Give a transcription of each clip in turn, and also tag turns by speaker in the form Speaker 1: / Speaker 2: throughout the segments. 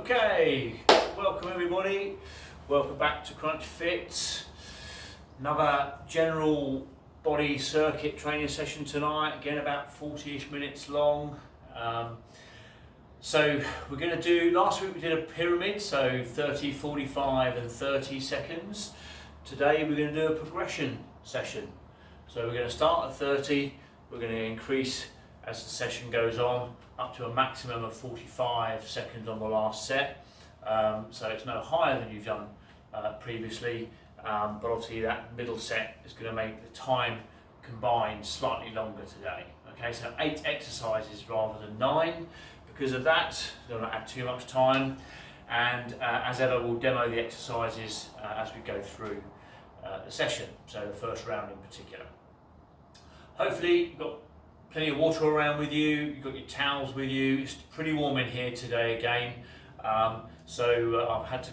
Speaker 1: Okay, welcome everybody. Welcome back to CrunchFit. Another general body circuit training session tonight. Again, about 40-ish minutes long. So we're going to do, last week we did a pyramid, so 30, 45 and 30 seconds. Today we're going to do a progression session. So we're going to start at 30, we're going to increase as the session goes on up to a maximum of 45 seconds on the last set. So it's no higher than you've done previously, but obviously that middle set is going to make the time combined slightly longer today. Okay, so 8 exercises rather than 9. Because of that, don't want to add too much time, and as ever we'll demo the exercises as we go through the session, so the first round in particular. Hopefully you've got plenty of water around with you, you've got your towels with you. It's pretty warm in here today again, so I've had to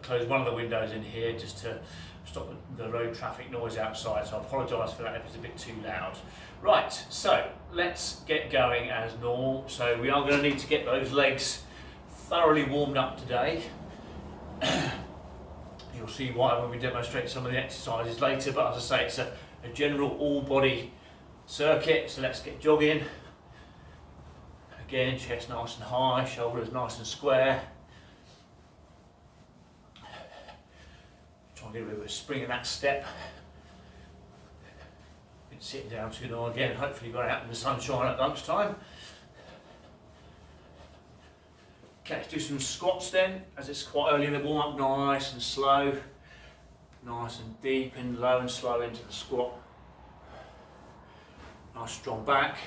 Speaker 1: close one of the windows in here just to stop the road traffic noise outside, so I apologise for that if it's a bit too loud. Right, so let's get going as normal. So we are going to need to get those legs thoroughly warmed up today. You'll see why when we demonstrate some of the exercises later, but as I say, it's a general all body circuit, so let's get jogging. Again, chest nice and high, shoulders nice and square. Try and get a bit of a spring in that step. Been sitting down too long again, hopefully got out in the sunshine at lunchtime. Okay, let's do some squats then, as it's quite early in the warm up, nice and slow. Nice and deep and low and slow into the squat. Nice strong back.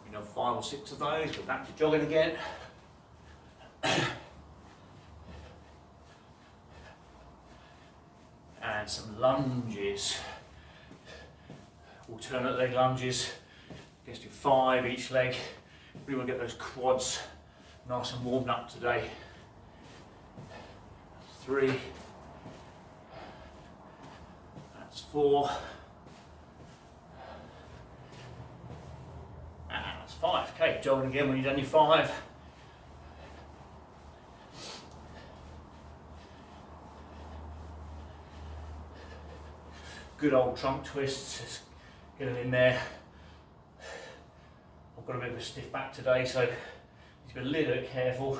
Speaker 1: You know, 5 or 6 of those, go back to jogging again. And some lunges. Alternate leg lunges. Let's do 5 each leg. We want to get those quads nice and warmed up today. 3. That's 4. And that's 5. Okay, jogging again when you've done your 5. Good old trunk twists, just get them in there. I've got a bit of a stiff back today, so need to be a little bit careful.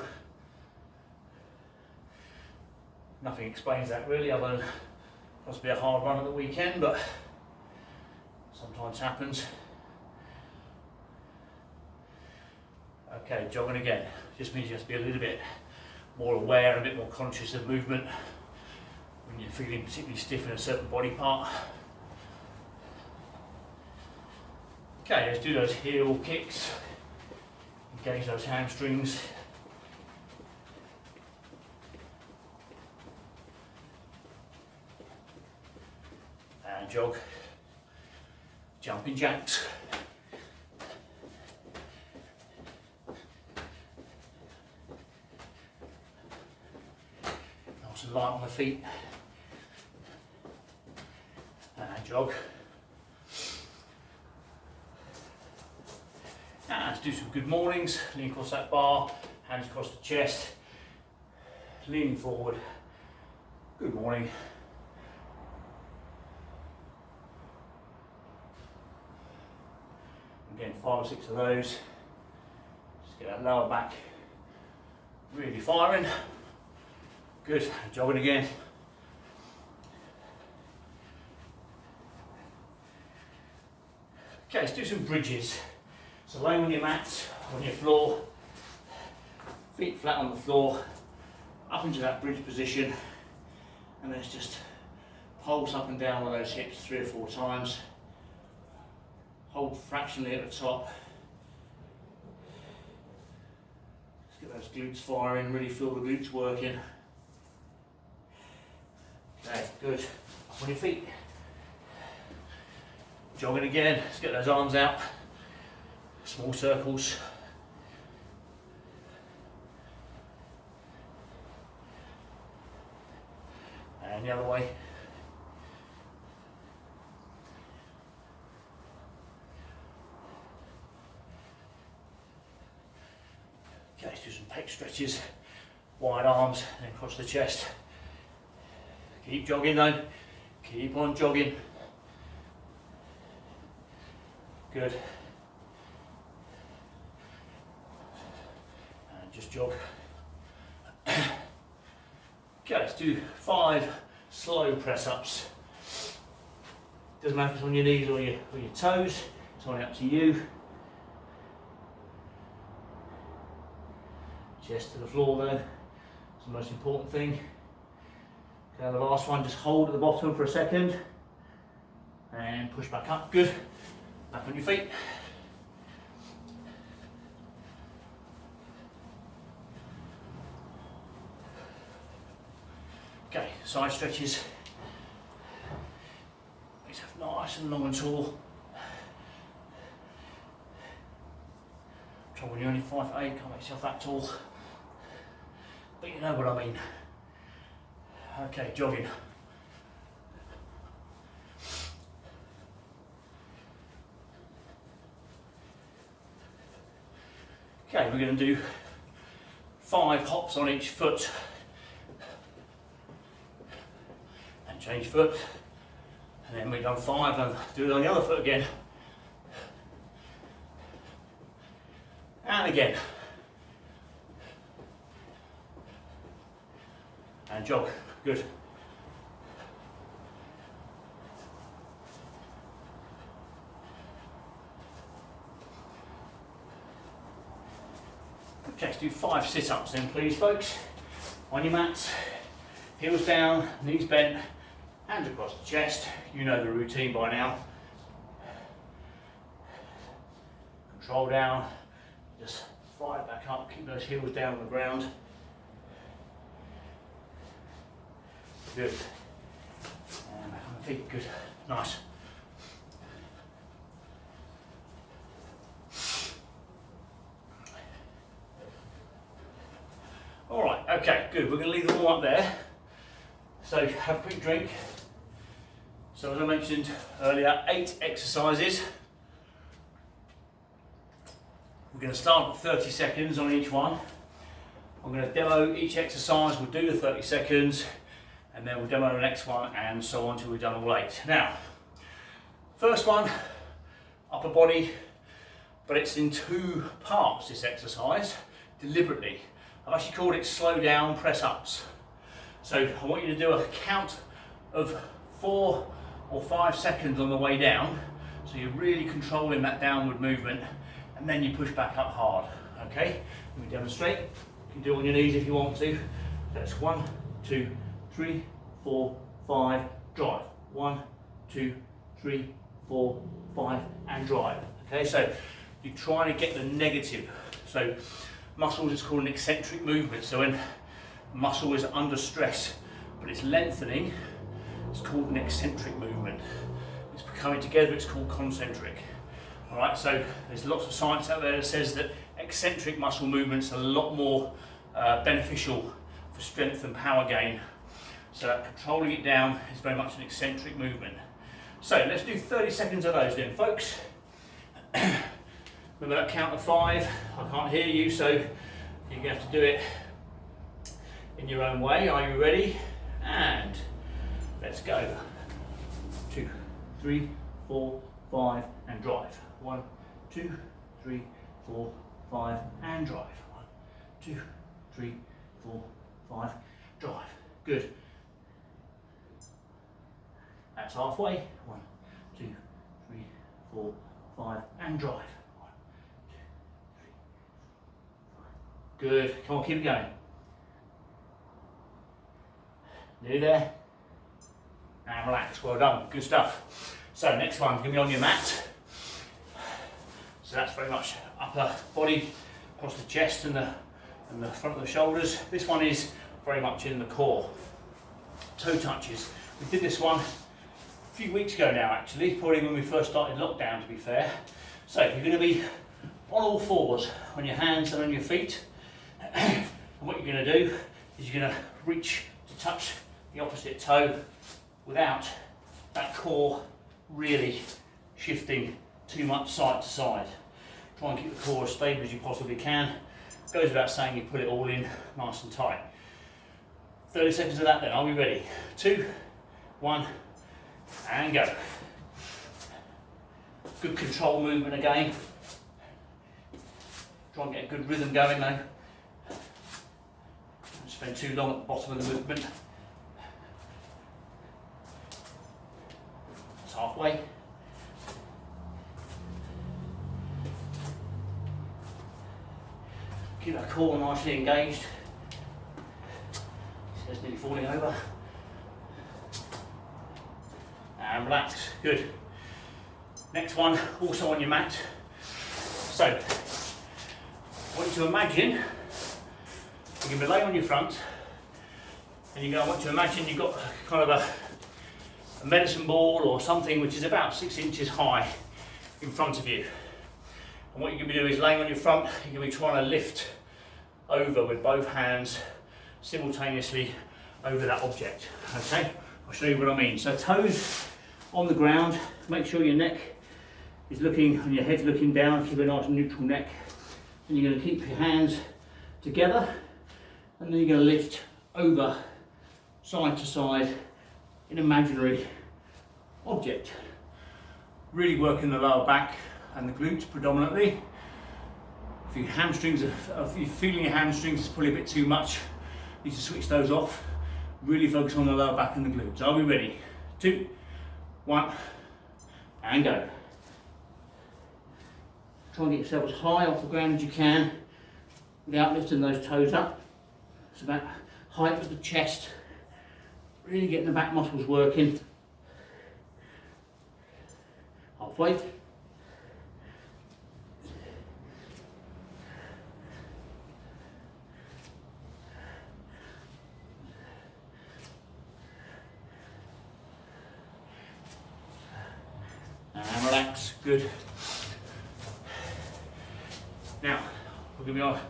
Speaker 1: Nothing explains that really, other than possibly a hard run at the weekend, but sometimes happens. Okay, jogging again. Just means you have to be a little bit more aware and a bit more conscious of movement when you're feeling particularly stiff in a certain body part. Okay, let's do those heel kicks. Engage those hamstrings. And jog. Jumping jacks. Nice and light on the feet. And jog. And let's do some good mornings. Lean across that bar, hands across the chest, leaning forward. Good morning. Again, 5 or 6 of those. Just get that lower back really firing. Good. Jogging again. Okay, let's do some bridges. So laying on your mat, on your floor, feet flat on the floor, up into that bridge position, and let's just pulse up and down with those hips 3 or 4 times. Hold fractionally at the top. Let's get those glutes firing, really feel the glutes working. Okay, good. Up on your feet. Jogging again, let's get those arms out. Small circles. And the other way. stretches, wide arms, and then across the chest. Keep jogging though, keep on jogging. Good. And just jog. Okay, let's do 5 slow press ups. Doesn't matter if it's on your knees or your toes, it's only up to you. Chest to the floor though, it's the most important thing. Okay, the last one, just hold at the bottom for a second and push back up. Good. Back on your feet. Okay, side stretches. Make yourself nice and long and tall. Trouble when you're only 5'8", can't make yourself that tall. But you know what I mean. Okay, jogging. Okay, we're going to do 5 hops on each foot. And change foot. And then we've done 5 and do it on the other foot again. And again. And jog. Good. Okay, let's do 5 sit-ups then please folks. On your mats, heels down, knees bent, hands across the chest. You know the routine by now. Control down, just fly it back up, keep those heels down on the ground. Good. And back on the feet, good. Nice. Alright, okay, good. We're going to leave them all up there. So have a quick drink. So as I mentioned earlier, 8 exercises. We're going to start with 30 seconds on each one. I'm going to demo each exercise, we'll do the 30 seconds, and then we'll demo the next one, and so on until we've done all 8. Now, first one, upper body, but it's in 2 parts, this exercise, deliberately. I've actually called it slow down press ups. So I want you to do a count of 4 or 5 seconds on the way down. So you're really controlling that downward movement, and then you push back up hard. Okay, let me demonstrate. You can do it on your knees if you want to. That's 1, 2, 3, 4, 5, drive. 1, 2, 3, 4, 5, and drive. Okay, so you're trying to get the negative. So muscles is called an eccentric movement. So when muscle is under stress, but it's lengthening, it's called an eccentric movement. It's coming together, it's called concentric. All right, so there's lots of science out there that says that eccentric muscle movements are a lot more beneficial for strength and power gain. So that controlling it down is very much an eccentric movement. So let's do 30 seconds of those then, folks. Remember that count of 5. I can't hear you, so you're going to have to do it in your own way. Are you ready? And let's go. 2, 3, 4, 5, and drive. 1, 2, 3, 4, 5, and drive. 1, 2, 3, 4, 5, drive. Good. That's halfway. 1, 2, 3, 4, 5, and drive. 1, 2, 3, 4, 5. Good. Come on, keep it going. Nearly there. And relax. Well done. Good stuff. So next one's going to be on your mat. So that's very much upper body across the chest and the front of the shoulders. This one is very much in the core. Toe touches. We did this one a few weeks ago now, actually, probably when we first started lockdown, to be fair. So you're going to be on all fours, on your hands and on your feet. And what you're going to do is you're going to reach to touch the opposite toe without that core really shifting too much side to side. Try and keep the core as stable as you possibly can. Goes without saying you put it all in nice and tight. 30 seconds of that then, are we ready? 2, 1, and go. Good control movement again. Try and get a good rhythm going though. Don't spend too long at the bottom of the movement. It's halfway. Keep that core nicely engaged. So it's nearly falling over. And relax, good. Next one, also on your mat. So, I want you to imagine, you're going to be laying on your front, and I want you to imagine you've got kind of a medicine ball or something which is about 6 inches high in front of you. And what you're going to be doing is laying on your front, you're going to be trying to lift over with both hands simultaneously over that object. Okay, I'll show you what I mean. So toes on the ground, make sure your neck is looking and your head's looking down, keep a nice neutral neck. And you're going to keep your hands together and then you're going to lift over side to side in an imaginary object. Really working the lower back and the glutes predominantly. If your hamstrings, if you're feeling your hamstrings is probably a bit too much, you need to switch those off. Really focus on the lower back and the glutes. Are we ready? 2, 1, and go. Try and get yourself as high off the ground as you can without lifting those toes up. It's about height of the chest. Really getting the back muscles working. Halfway. And relax, good. Now, we're going to be on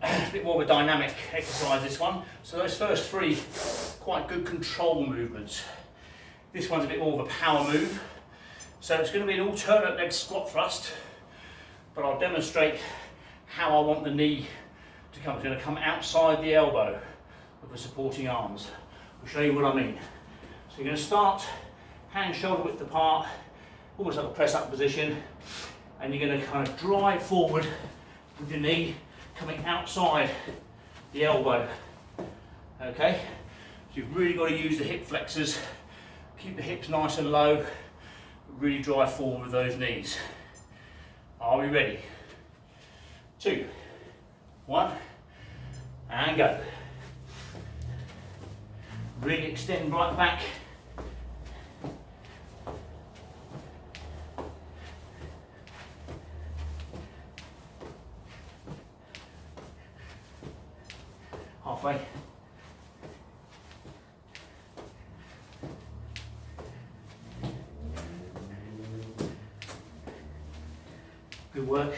Speaker 1: a bit more of a dynamic exercise this one. So those first 3, quite good control movements. This one's a bit more of a power move. So it's going to be an alternate leg squat thrust, but I'll demonstrate how I want the knee to come. It's going to come outside the elbow with the supporting arms. I'll show you what I mean. So you're going to start hand shoulder width apart, almost like a press up position, and you're going to kind of drive forward with your knee coming outside the elbow. Okay, so you've really got to use the hip flexors, keep the hips nice and low, but really drive forward with those knees. Are we ready? 2, 1, and go. Really extend right back. Halfway. Good work.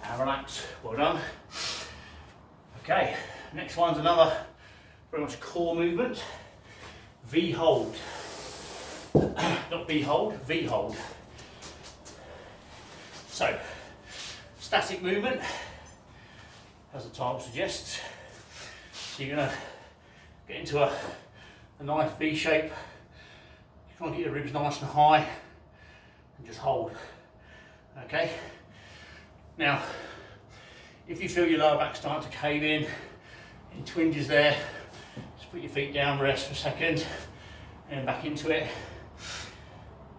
Speaker 1: And relax. Well done. Okay, next one's another very much core movement. V hold. Not B hold, V hold. So, static movement, as the title suggests. So you're going to get into a nice V shape. Try and get your ribs nice and high and just hold. Okay. Now, if you feel your lower back starting to cave in, any twinges there, just put your feet down, rest for a second, and then back into it.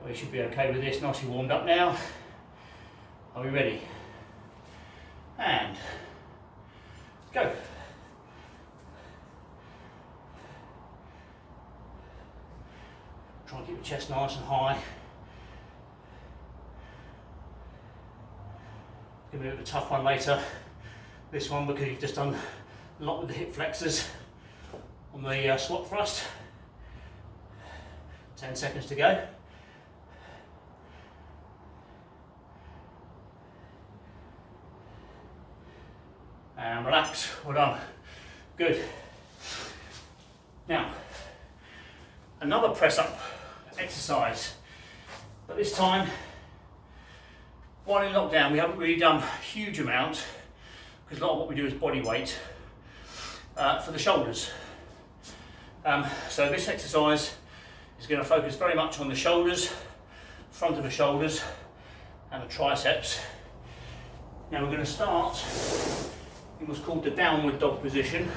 Speaker 1: We should be okay with this, nicely warmed up now. Are we ready? And go. Try and keep your chest nice and high. It's going to be a bit of a tough one later, this one, because you've just done a lot with the hip flexors on the squat thrust. 10 seconds to go. And relax, well done. Good. Now, another press up exercise, but this time while in lockdown we haven't really done a huge amount, because a lot of what we do is body weight, for the shoulders. So this exercise is going to focus very much on the shoulders, front of the shoulders and the triceps. Now we're going to start in what's called the downward dog position,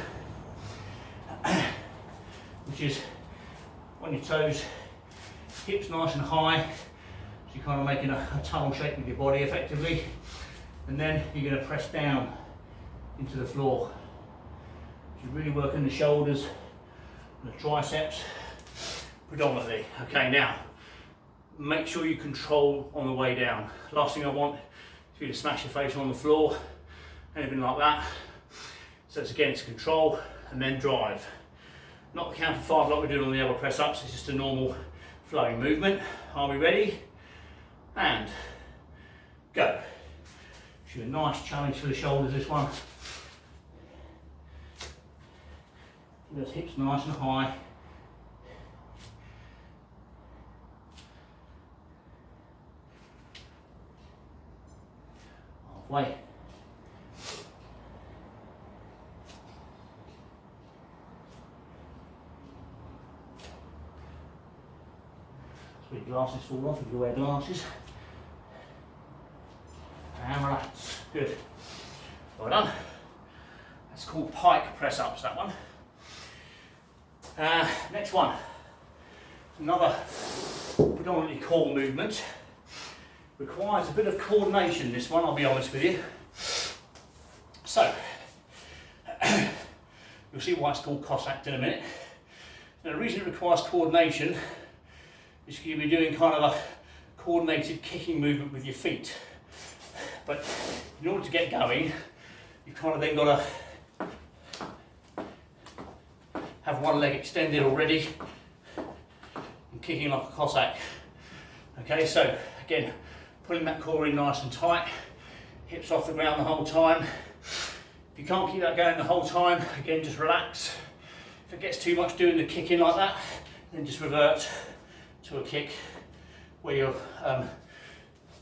Speaker 1: which is on your toes, hips nice and high, so you're kind of making a tunnel shape with your body effectively, and then you're going to press down into the floor. So you're really working the shoulders and the triceps predominantly. Okay, now make sure you control on the way down. Last thing I want is for you to smash your face on the floor, anything like that. So it's control and then drive. Not the count of 5 like we're doing on the other press ups, it's just a normal flowing movement. Are we ready? And go. Should be a nice challenge for the shoulders, this one. Keep those hips nice and high. Halfway. Your glasses fall off if you wear glasses. And relax. Good. Well done. That's called pike press ups, that one. Next one. Another predominantly core movement. Requires a bit of coordination, this one, I'll be honest with you. So, you'll see why it's called Cossack in a minute. Now, the reason it requires coordination is you'll be doing kind of a coordinated kicking movement with your feet. But in order to get going, you've kind of then got to have one leg extended already and kicking like a Cossack. Okay, so again, pulling that core in nice and tight, hips off the ground the whole time. If you can't keep that going the whole time, again, just relax. If it gets too much doing the kicking like that, then just revert to a kick where you're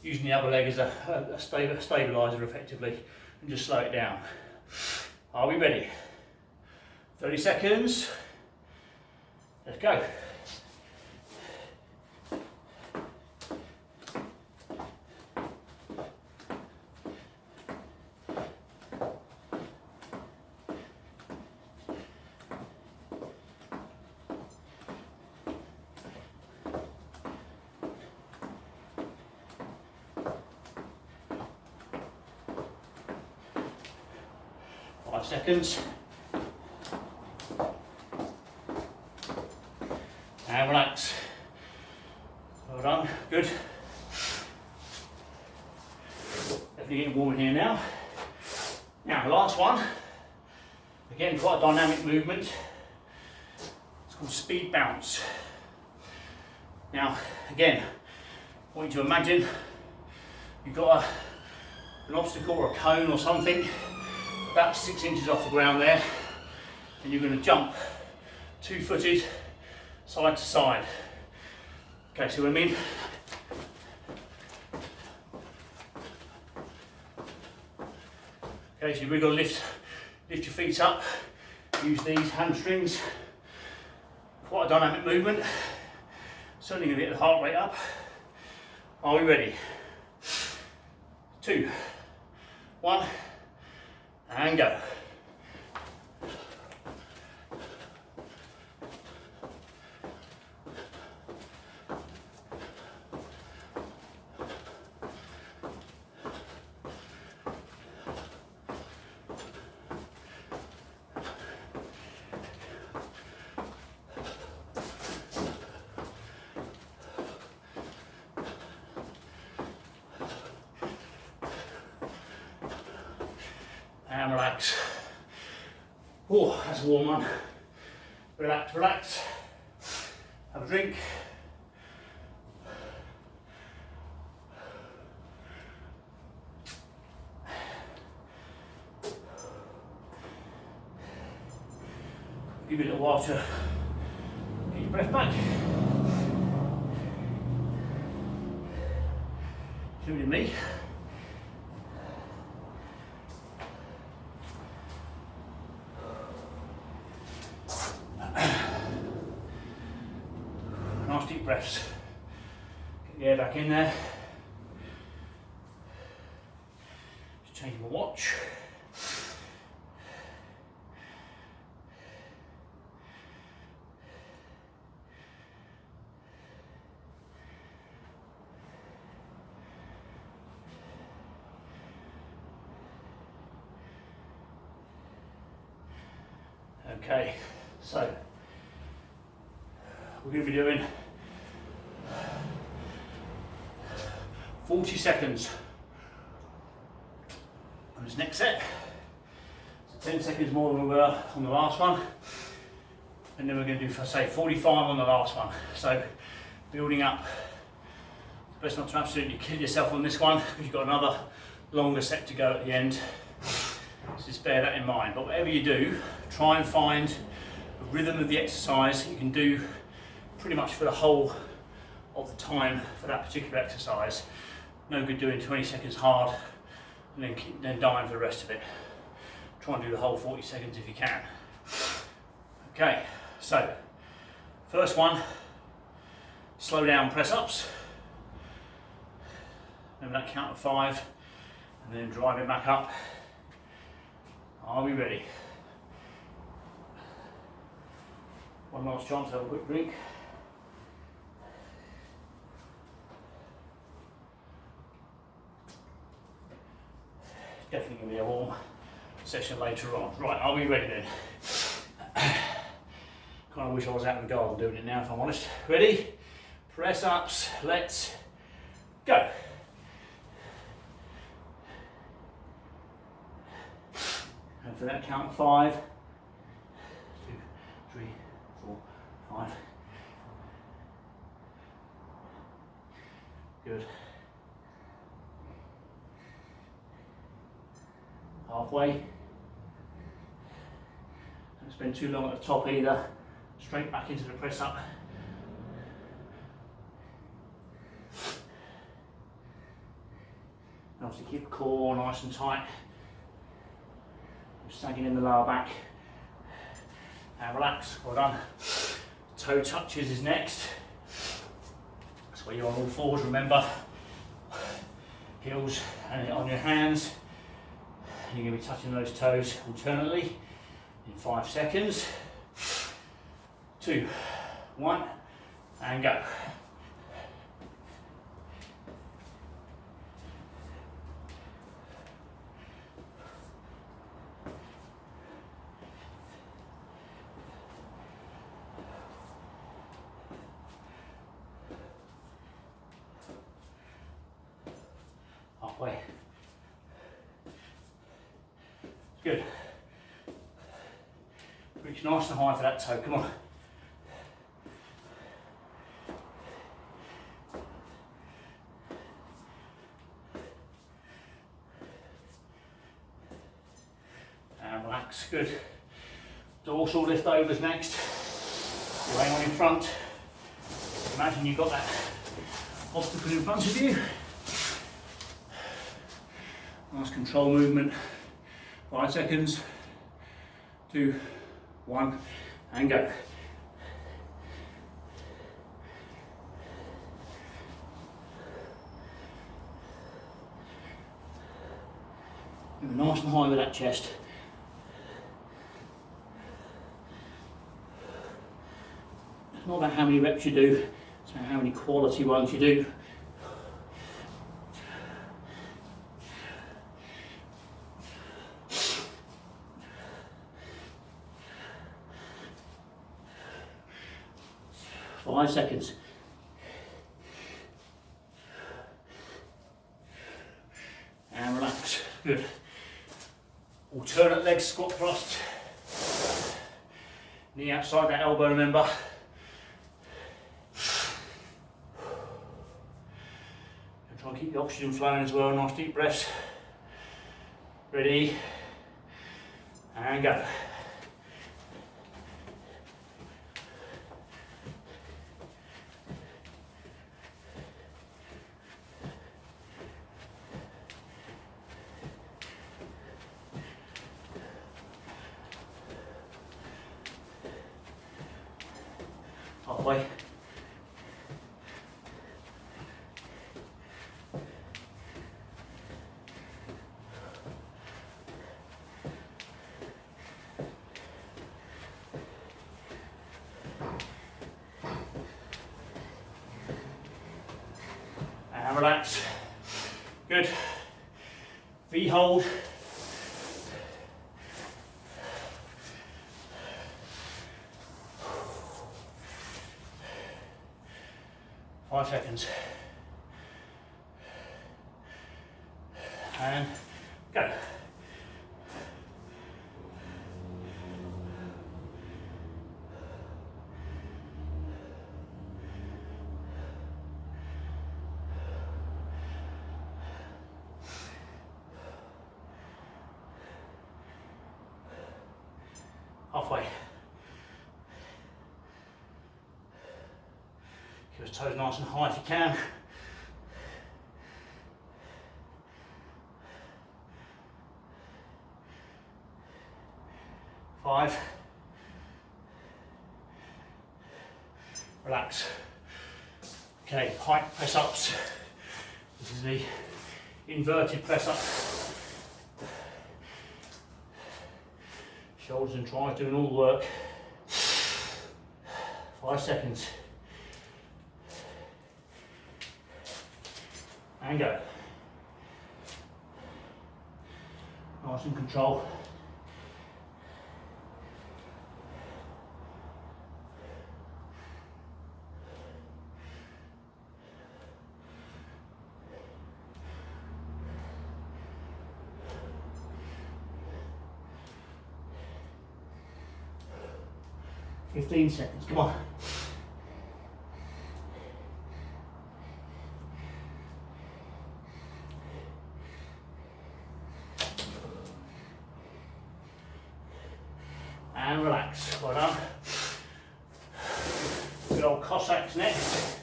Speaker 1: using the other leg as a stabiliser effectively, and just slow it down. Are we ready? 30 seconds. Let's go. Seconds. And relax. Well done. Good. Definitely getting warm in here now. Now the last one. Again, quite a dynamic movement. It's called speed bounce. Now, again, I want you to imagine you've got an obstacle or a cone or something about 6 inches off the ground there, and you're going to jump 2-footed side to side. Okay, see what I mean? Okay, so you've really got to lift your feet up, use these hamstrings. Quite a dynamic movement. Certainly going to get the heart rate up. Are we ready? 2, 1. And go. And relax. Oh, that's a warm one. Relax, relax. Have a drink. Give it a little while to get your breath back. Including me. breaths. Get the air back in there. Just change my watch. Okay, so we're going to be doing 40 seconds on this next set. So 10 seconds more than we were on the last one. And then we're going to do, say, 45 on the last one. So building up. Best not to absolutely kill yourself on this one because you've got another longer set to go at the end. So just bear that in mind. But whatever you do, try and find a rhythm of the exercise that you can do pretty much for the whole of the time for that particular exercise. No good doing 20 seconds hard and then dying for the rest of it. Try and do the whole 40 seconds if you can. Okay, so first one, slow down press ups. Remember that count of 5 and then drive it back up. Are we ready? One last chance to have a quick drink. Definitely going to be a warm session later on. Right, are we ready then? Kind of wish I was out in the garden doing it now if I'm honest. Ready? Press ups, let's go. And for that count of 5, 2, 3, 4, 5. Good. Halfway. Don't spend too long at the top either. Straight back into the press up. And obviously keep the core nice and tight. Sagging in the lower back. And relax. Well done. Toe touches is next. That's where you're on all fours, remember. Heels and on your hands. And you're going to be touching those toes alternately in 5 seconds. 2, 1, and go. Halfway. Good. Reach nice and high for that toe, come on. And relax, good. Dorsal lift overs next. You're laying on in front. Imagine you've got that obstacle in front of you. Nice control movement. 5 seconds, 2, 1, and go. And nice and high with that chest. It's not about how many reps you do, it's about how many quality ones you do. Five seconds. And relax. Good. Alternate leg squat thrust. Knee outside that elbow, remember. And try and keep the oxygen flowing as well. Nice deep breaths. Ready. And go. Halfway. relax. Good. V hold. Five seconds. And go. Halfway. Keep his toes nice and high if you can. Five. Relax. Okay, height press ups. This is the inverted press up. Shoulders and tries doing all the work. 5 seconds. And go. Nice and control. Fifteen seconds, come on. And relax, well done. Good old Cossacks next.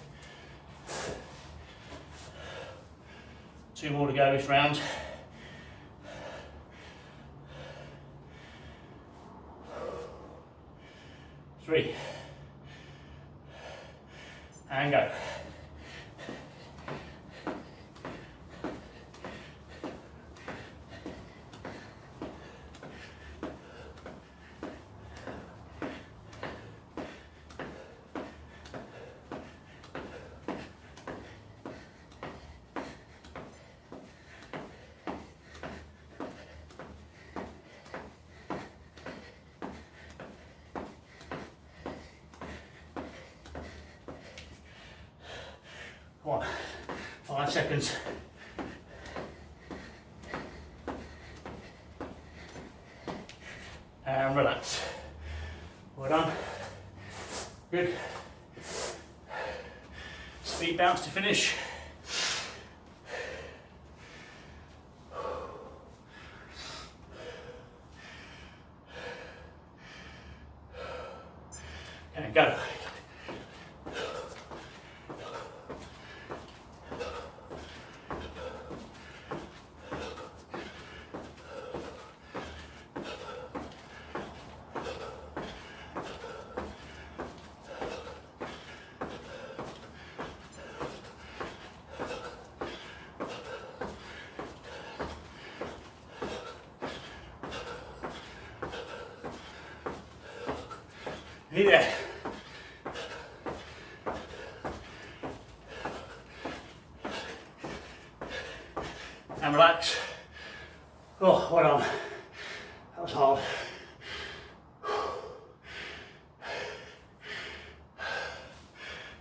Speaker 1: 2 more to go this round. 3. And go. Come on, 5 seconds. And relax. Well done. Good. Speed bounce to finish. And go. There. And relax. Oh, well done. That was hard.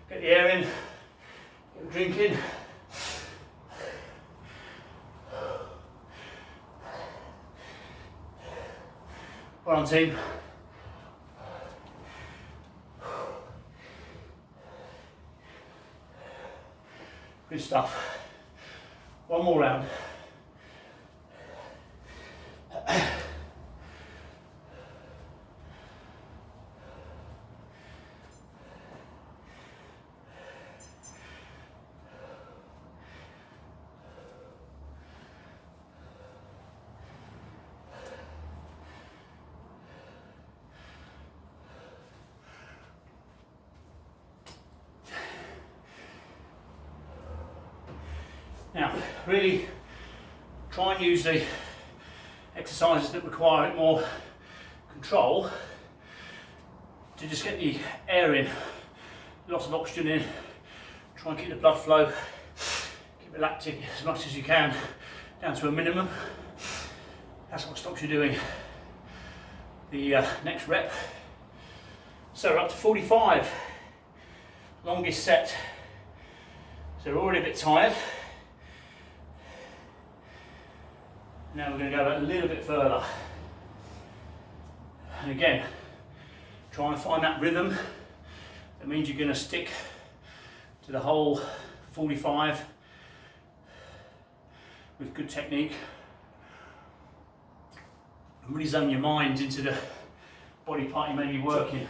Speaker 1: Get the air in, get the drink in. Well done, team. Good stuff. One more round. Now, really try and use the exercises that require a bit more control to just get the air in, lots of oxygen in, try and keep the blood flow, keep lactic as much as you can down to a minimum. That's what stops you doing the next rep. So we're up to 45, longest set. So we're already a bit tired. Now we're going to go a little bit further. And again, try and find that rhythm. That means you're going to stick to the whole 45 with good technique. And really zone your mind into the body part you may be working.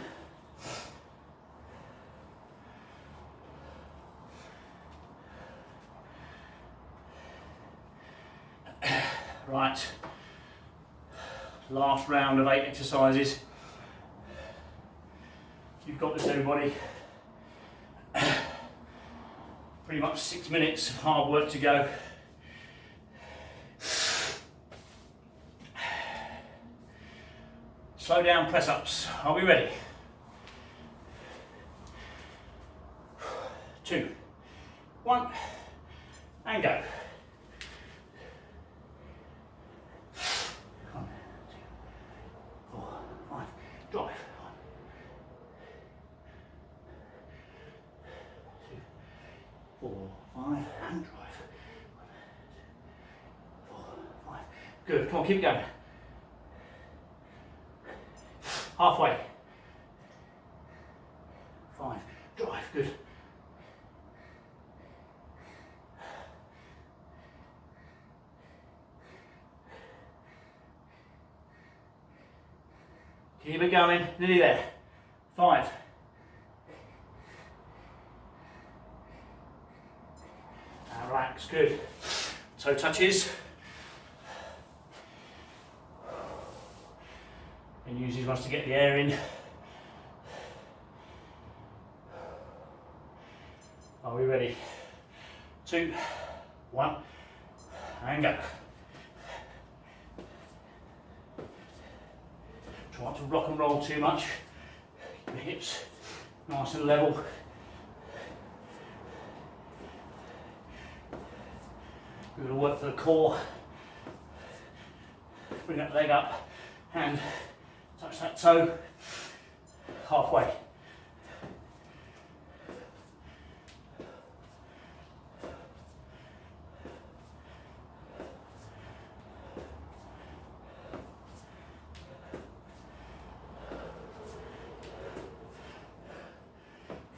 Speaker 1: Right, last round of 8 exercises. You've got this, everybody. Pretty much 6 minutes of hard work to go. Slow down press ups. Are we ready? 2, 1, and go. 1, 2, 4, 5, drive. 2, 4, 5, and drive. 1, 2, 4, 5. Good. Come on, keep it going. Halfway. 5. Drive. Good. Keep it going. Nearly there. 5. Now relax. Good. Toe touches. And use these ones to get the air in. Are we ready? 2, 1, and go. Try not to rock and roll too much. Keep the hips nice and level. We're going to work for the core. Bring that leg up, hand. Touch that toe, halfway.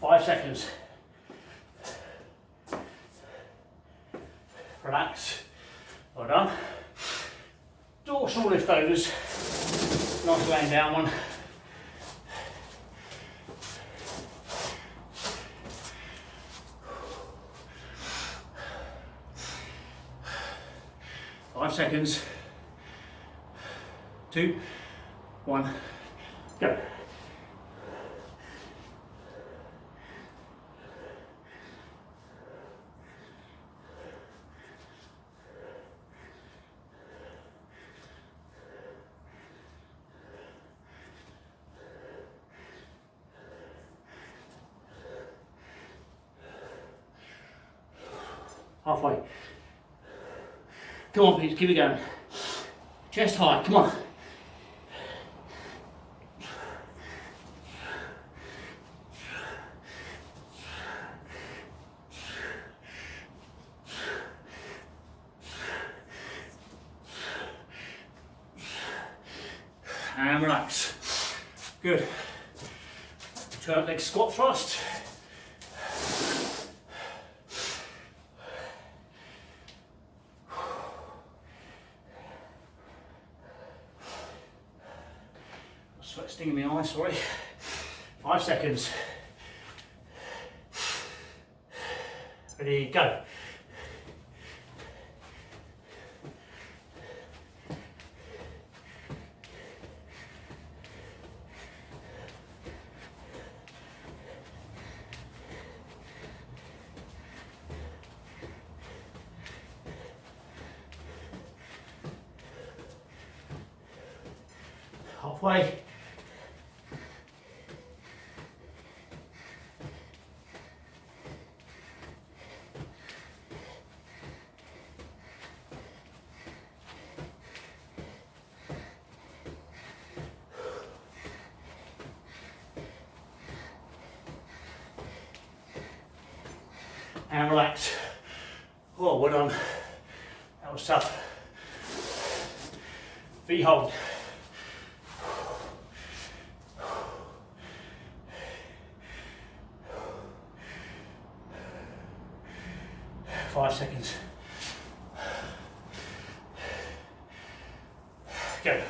Speaker 1: Five seconds. Relax. Well done. Dorsal lift overs. Nice laying down one. Five seconds. 2, 1, go. Halfway. Come on, please, keep it going. Chest high, come on. And relax. Good. Turn leg squat thrust. Sweat stinging my eye, sorry. 5 seconds. Ready, go. Halfway. and relax. Oh, well done. That was tough. V hold. Five seconds. Go.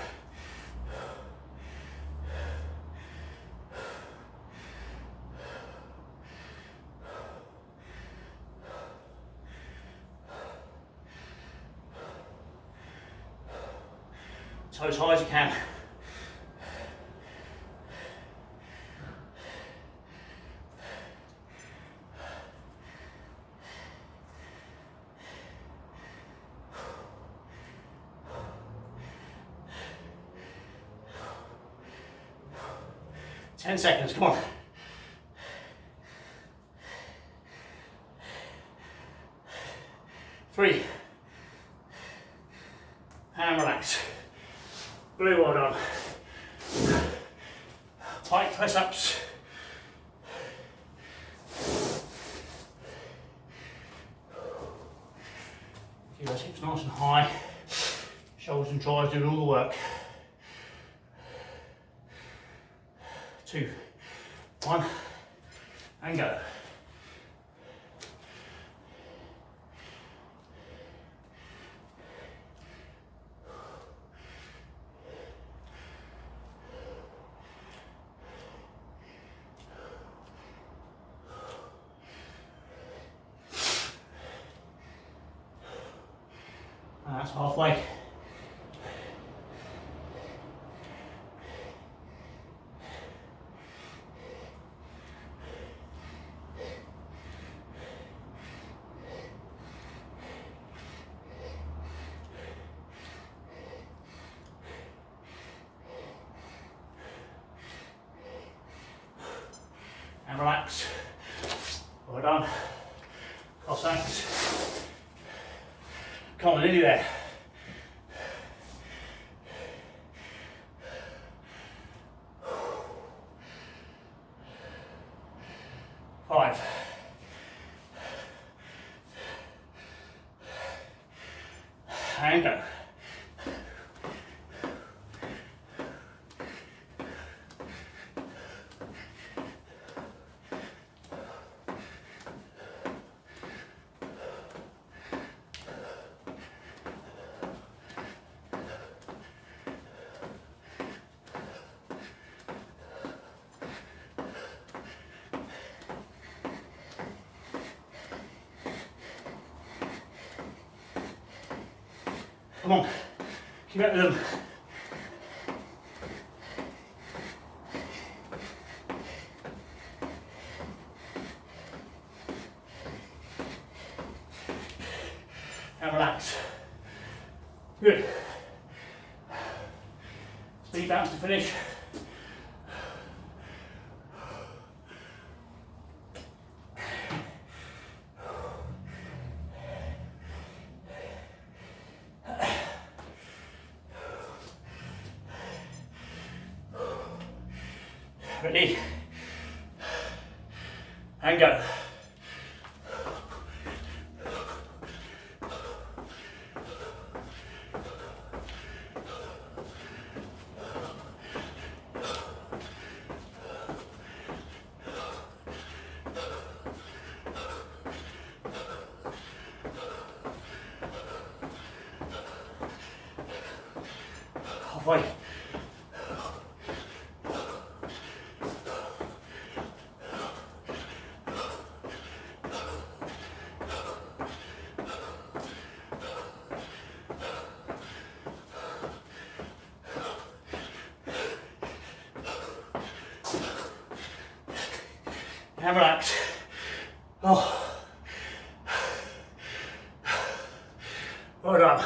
Speaker 1: So as high as you can. Ten seconds, come on. Three. And relax. Really well done. Tight press ups. Keep those hips nice and high. Shoulders and tries doing all the work. 2, 1, and go. And that's halfway. And relax. Well done. Cossacks. Come on, nearly there. Five. And go. Come on, keep up with them. And relax. Good. Speed bounce to finish. Ready? And go. Halfway. And relax. Oh. Well done.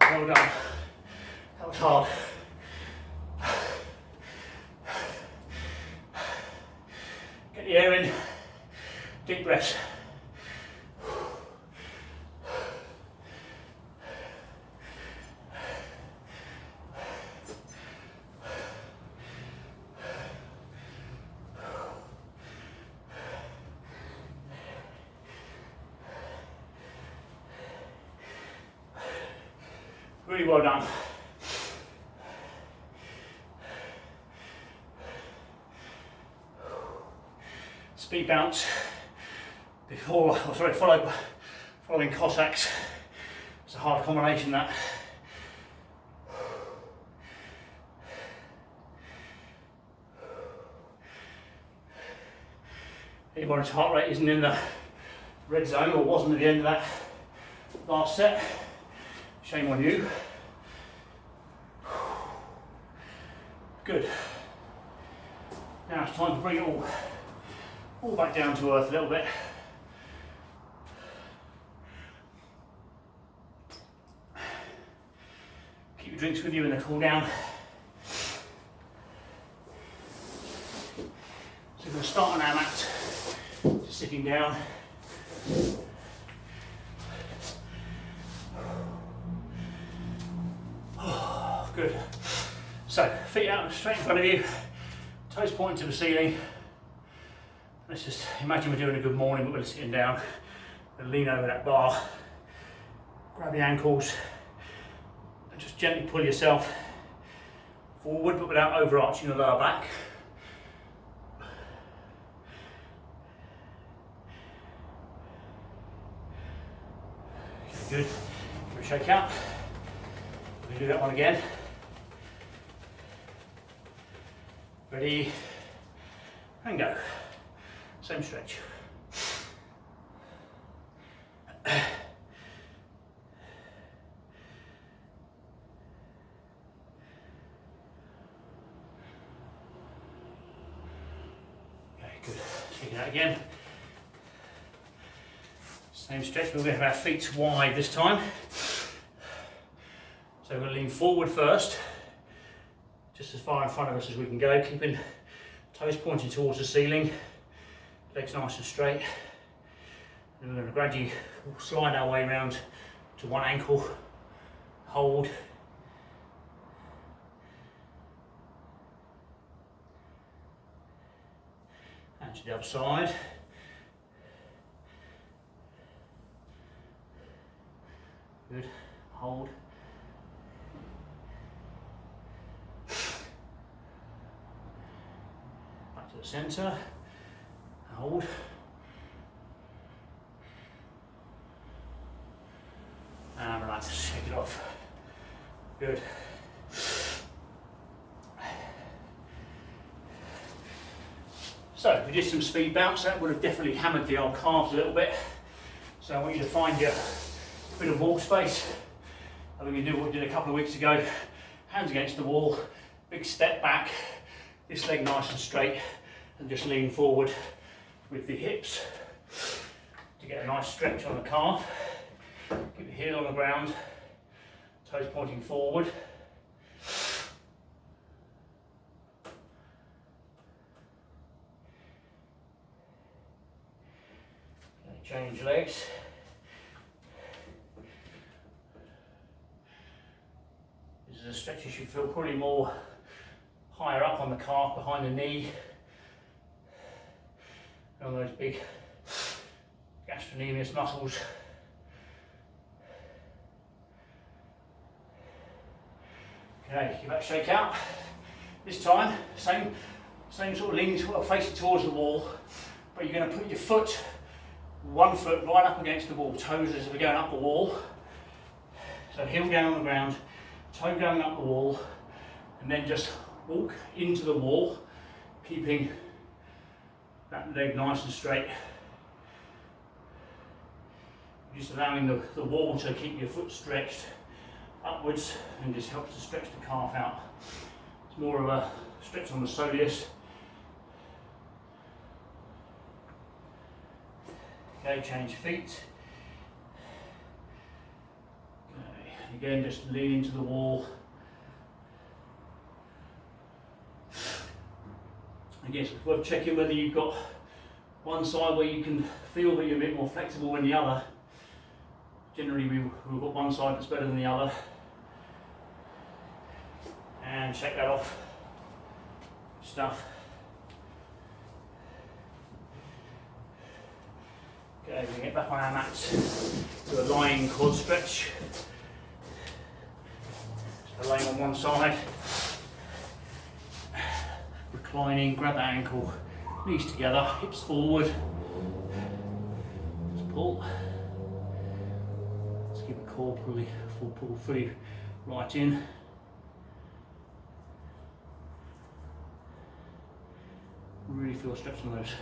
Speaker 1: Well done. That was hard. Get the air in. Deep breaths. Really well done. Speed bounce before, oh sorry, following Cossacks. It's a hard combination that. Anybody's heart rate isn't in the red zone or wasn't at the end of that last set. Shame on you. Good. Now it's time to bring it all back down to earth a little bit. Keep your drinks with you in the cool down. So we're going to start on our mat, just sitting down. Oh, good. So feet out straight in front of you, toes pointing to the ceiling. Let's just imagine we're doing a good morning, but we're sitting down. We'll lean over that bar, grab the ankles, and just gently pull yourself forward, but without overarching the lower back. Okay, good. Give it a shake out. We're going to do that one again. Ready, and go. Same stretch. Okay, good. Take it out again. Same stretch, but we're going to have our feet wide this time. So we're going to lean forward first, just as far in front of us as we can go, keeping toes pointing towards the ceiling. Legs nice and straight, and we're going to gradually slide our way around to one ankle, hold, and to the other side. Good, hold. Back to the centre. Hold. And relax, shake it off. Good. So we did some speed bounce. That would have definitely hammered the old calves a little bit. So I want you to find your bit of wall space. I think we do what we did a couple of weeks ago. Hands against the wall, big step back, this leg nice and straight, and just lean forward with the hips to get a nice stretch on the calf. Keep the heel on the ground, toes pointing forward. Okay, change legs. This is a stretch you should feel probably more higher up on the calf, behind the knee. On those big gastrocnemius muscles. Okay, give that a shake out. This time, same sort of leaning, facing towards the wall, but you're going to put your foot, one foot right up against the wall, toes as if we're going up the wall. So heel down on the ground, toe going up the wall, and then just walk into the wall, keeping that leg nice and straight. Just allowing the wall to keep your foot stretched upwards and just helps to stretch the calf out. It's more of a stretch on the soleus. Okay, change feet. Okay, again just lean into the wall. I guess it's worth checking whether you've got one side where you can feel that you're a bit more flexible than the other. Generally we've got one side that's better than the other. And check that off. Stuff. Okay, we get back on our mats to a lying quad stretch. So laying on one side, reclining, grab the ankle, knees together, hips forward. Just pull. Just keep the core pull fully right in. Really feel stretching those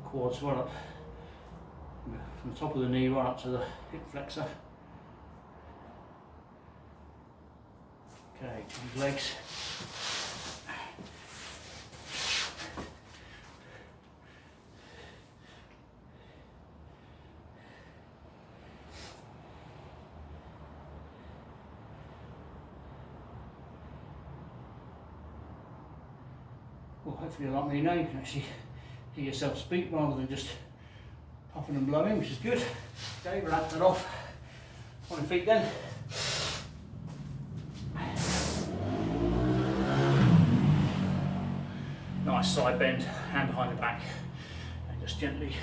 Speaker 1: quads right up from the top of the knee right up to the hip flexor. Okay, change legs. Well, hopefully, like me now, you can actually hear yourself speak rather than just puffing and blowing, which is good. Okay, relax that off. On your feet then. Nice side bend, hand behind the back, and just gently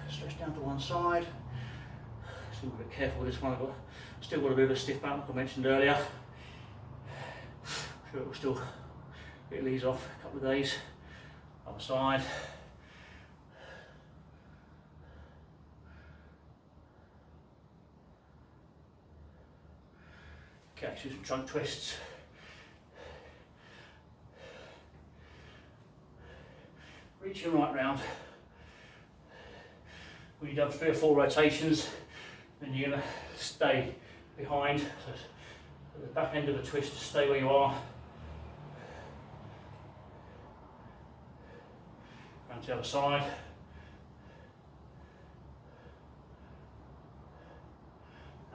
Speaker 1: stretch down to one side. Still a bit careful with this one. Still got a bit of a stiff back, like I mentioned earlier. Sure, it will still it'll ease off a couple of days. Other side. Okay, so some trunk twists. Reaching right round. When you've done 3 or 4 rotations, then you're going to stay behind. So at the back end of the twist, just stay where you are. Round to the other side.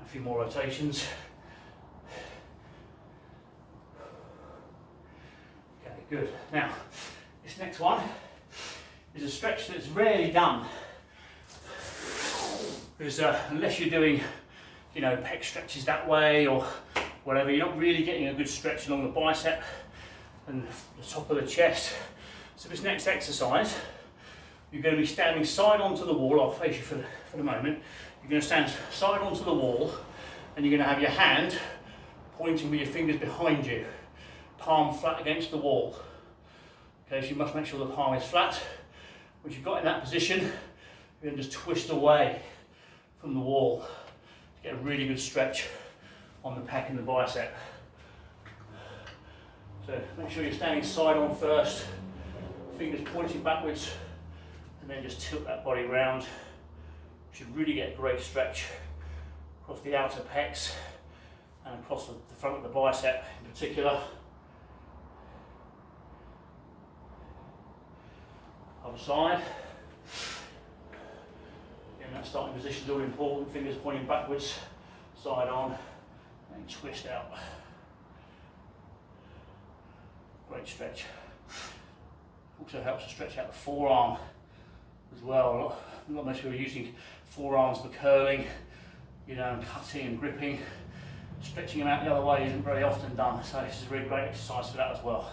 Speaker 1: A few more rotations. Okay, good. Now, this next one is a stretch that's rarely done. Because unless you're doing, you know, pec stretches that way or whatever, you're not really getting a good stretch along the bicep and the top of the chest. So this next exercise, you're going to be standing side onto the wall. I'll face you for the moment. You're going to stand side onto the wall and you're going to have your hand pointing with your fingers behind you, palm flat against the wall. Okay, so you must make sure the palm is flat. Once you've got in that position, you're going to just twist away from the wall to get a really good stretch on the pec and the bicep. So make sure you're standing side on first, fingers pointing backwards, and then just tilt that body round. You should really get a great stretch across the outer pecs and across the front of the bicep in particular. Other side. Again, that starting position is all important. Fingers pointing backwards, side on, and twist out. Great stretch. Also helps to stretch out the forearm as well. Not much people are using forearms for curling, you know, and cutting and gripping. Stretching them out the other way isn't very often done, so this is a really great exercise for that as well.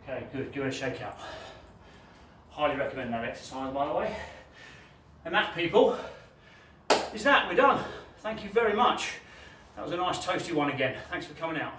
Speaker 1: Okay, good, give it a shake out. Highly recommend that exercise, by the way. And that, people, is that. We're done. Thank you very much. That was a nice toasty one again. Thanks for coming out.